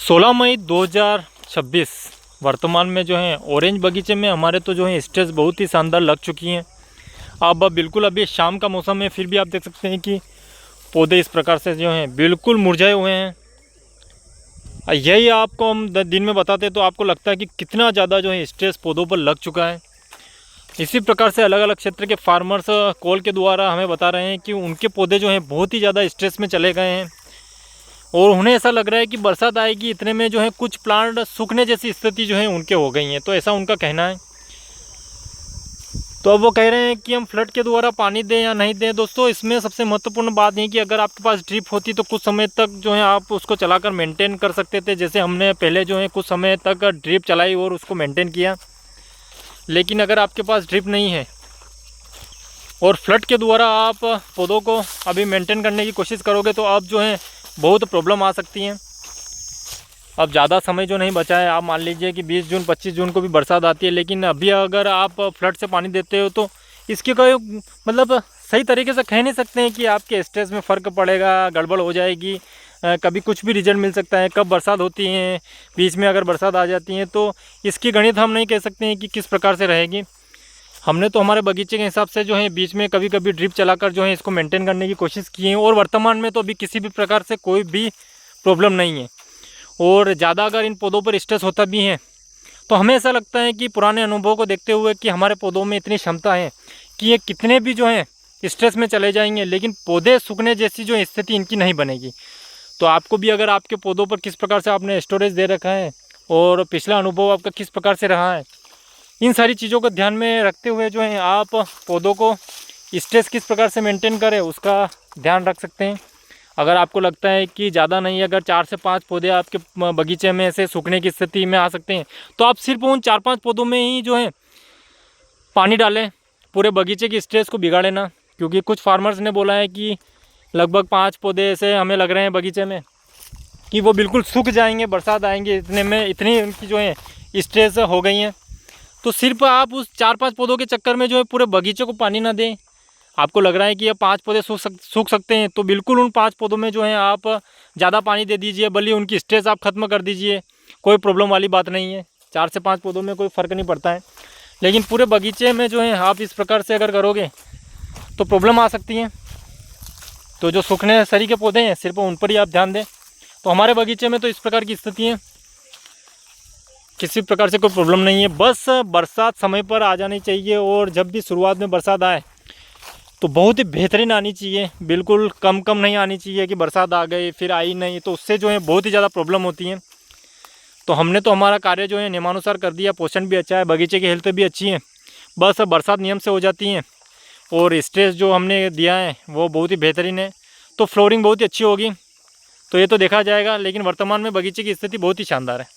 16 मई 2026 वर्तमान में जो है ऑरेंज बगीचे में हमारे तो जो है स्टेज बहुत ही शानदार लग चुकी हैं। अब बिल्कुल अभी शाम का मौसम है, फिर भी आप देख सकते हैं कि पौधे इस प्रकार से जो हैं बिल्कुल मुरझाए हुए हैं। यही आपको हम दिन में बताते तो आपको लगता है कि कितना ज़्यादा जो है स्ट्रेस पौधों पर लग चुका है। इसी प्रकार से अलग अलग क्षेत्र के फार्मर्स कॉल के द्वारा हमें बता रहे हैं कि उनके पौधे जो हैं बहुत ही ज़्यादा स्ट्रेस में चले गए हैं और उन्हें ऐसा लग रहा है कि बरसात आएगी इतने में जो है कुछ प्लांट सूखने जैसी स्थिति जो है उनके हो गई है। तो ऐसा उनका कहना है। तो अब वो कह रहे हैं कि हम फ्लड के द्वारा पानी दें या नहीं दें। दोस्तों, इसमें सबसे महत्वपूर्ण बात ये कि अगर आपके पास ड्रिप होती तो कुछ समय तक जो है आप उसको चलाकर मेंटेन कर सकते थे, जैसे हमने पहले जो है कुछ समय तक ड्रिप चलाई और उसको मेंटेन किया। लेकिन अगर आपके पास ड्रिप नहीं है और फ्लड के द्वारा आप पौधों को अभी मेंटेन करने की कोशिश करोगे तो आप जो है बहुत प्रॉब्लम आ सकती हैं। अब ज़्यादा समय जो नहीं बचा है, आप मान लीजिए कि 20 जून 25 जून को भी बरसात आती है, लेकिन अभी अगर आप फ्लड से पानी देते हो तो इसके कोई मतलब सही तरीके से कह नहीं सकते हैं कि आपके स्ट्रेस में फ़र्क पड़ेगा, गड़बड़ हो जाएगी, कभी कुछ भी रिजल्ट मिल सकता है। कब बरसात होती है, बीच में अगर बरसात आ जाती है तो इसकी गणित हम नहीं कह सकते हैं कि किस प्रकार से रहेगी। हमने तो हमारे बगीचे के हिसाब से जो है बीच में कभी कभी ड्रिप चलाकर जो है इसको मेंटेन करने की कोशिश की है और वर्तमान में तो अभी किसी भी प्रकार से कोई भी प्रॉब्लम नहीं है। और ज़्यादा अगर इन पौधों पर स्ट्रेस होता भी है तो हमें ऐसा लगता है कि पुराने अनुभव को देखते हुए कि हमारे पौधों में इतनी क्षमता है कि ये कितने भी जो हैं स्ट्रेस में चले जाएंगे, लेकिन पौधे सूखने जैसी जो स्थिति इनकी नहीं बनेगी। तो आपको भी अगर आपके पौधों पर किस प्रकार से आपने स्टोरेज दे रखा है और पिछला अनुभव आपका किस प्रकार से रहा है, इन सारी चीज़ों को ध्यान में रखते हुए जो है आप पौधों को स्ट्रेस किस प्रकार से मेंटेन करें उसका ध्यान रख सकते हैं। अगर आपको लगता है कि ज़्यादा नहीं, अगर 4 से 5 पौधे आपके बगीचे में ऐसे सूखने की स्थिति में आ सकते हैं तो आप सिर्फ उन 4-5 पौधों में ही जो है पानी डालें, पूरे बगीचे की स्ट्रेस को बिगाड़े ना। क्योंकि कुछ फार्मर्स ने बोला है कि लगभग 5 पौधे ऐसे हमें लग रहे हैं बगीचे में कि वो बिल्कुल सूख जाएंगे, बरसात आएंगे इतने में, इतनी उनकी जो है स्ट्रेस हो गई हैं। तो सिर्फ आप उस 4-5 पौधों के चक्कर में जो है पूरे बगीचे को पानी ना दें। आपको लग रहा है कि ये 5 पौधे सूख सकते हैं तो बिल्कुल उन 5 पौधों में जो है आप ज़्यादा पानी दे दीजिए, भले उनकी स्ट्रेस आप ख़त्म कर दीजिए, कोई प्रॉब्लम वाली बात नहीं है। 4 से 5 पौधों में कोई फ़र्क नहीं पड़ता है। लेकिन पूरे बगीचे में जो है आप इस प्रकार से अगर करोगे तो प्रॉब्लम आ सकती है। तो जो सूखने सरी के पौधे हैं सिर्फ उन पर ही आप ध्यान दें। तो हमारे बगीचे में तो इस प्रकार की स्थिति है, किसी प्रकार से कोई प्रॉब्लम नहीं है। बस बरसात समय पर आ जानी चाहिए और जब भी शुरुआत में बरसात आए तो बहुत ही बेहतरीन आनी चाहिए, बिल्कुल कम नहीं आनी चाहिए कि बरसात आ गई फिर आई नहीं, तो उससे जो है बहुत ही ज़्यादा प्रॉब्लम होती है। तो हमने तो हमारा कार्य जो है नियमानुसार कर दिया, पोषण भी अच्छा है, बगीचे की हेल्थ भी अच्छी है। बस बरसात नियम से हो जाती है और स्ट्रेस जो हमने दिया है वो बहुत ही बेहतरीन है, तो फ्लोरिंग बहुत ही अच्छी होगी। तो ये तो देखा जाएगा, लेकिन वर्तमान में बगीचे की स्थिति बहुत ही शानदार है।